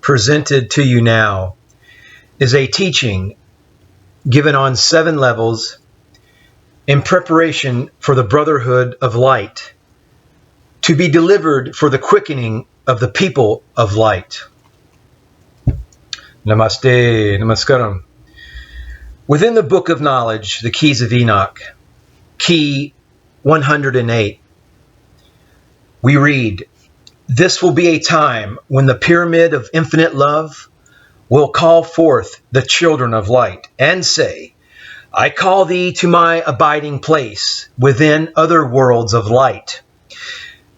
presented to you now is a teaching given on 7 levels in preparation for the Brotherhood of Light, to be delivered for the quickening of the people of light. Namaste, Namaskaram. Within the Book of Knowledge, the Keys of Enoch, Key 108, we read, "This will be a time when the pyramid of infinite love will call forth the children of light and say, I call thee to my abiding place within other worlds of light.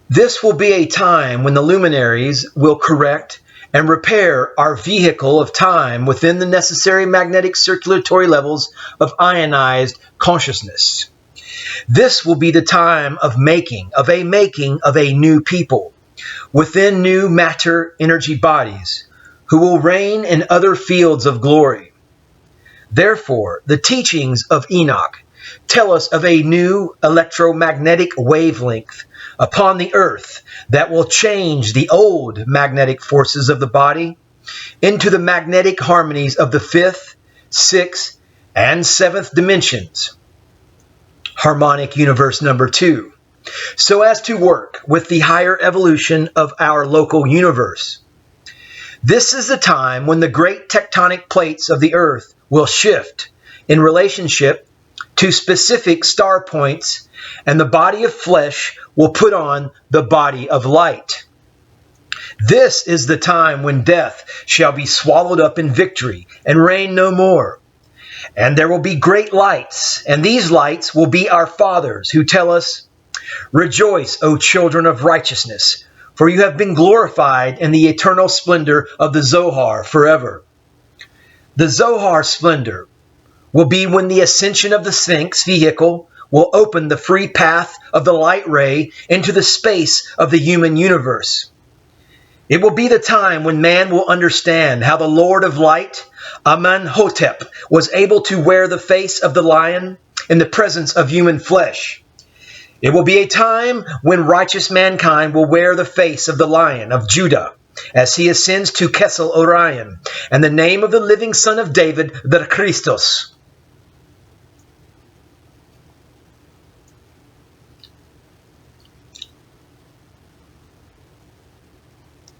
This will be a time when the luminaries will correct and repair our vehicle of time within the necessary magnetic circulatory levels of ionized consciousness. This will be the time of making of a new people within new matter energy bodies who will reign in other fields of glory. Therefore, the teachings of Enoch tell us of a new electromagnetic wavelength upon the earth that will change the old magnetic forces of the body into the magnetic harmonies of the 5th, 6th, and 7th dimensions, harmonic universe number 2, so as to work with the higher evolution of our local universe. This is the time when the great tectonic plates of the earth will shift in relationship to specific star points, and the body of flesh will put on the body of light. This is the time when death shall be swallowed up in victory and reign no more. And there will be great lights, and these lights will be our fathers who tell us, Rejoice, O children of righteousness, for you have been glorified in the eternal splendor of the Zohar forever. The Zohar Splendor will be when the ascension of the Sphinx vehicle will open the free path of the light ray into the space of the human universe. It will be the time when man will understand how the Lord of Light, Hotep, was able to wear the face of the lion in the presence of human flesh. It will be a time when righteous mankind will wear the face of the Lion of Judah as he ascends to Kesil-Orion and the name of the living son of David the Christos.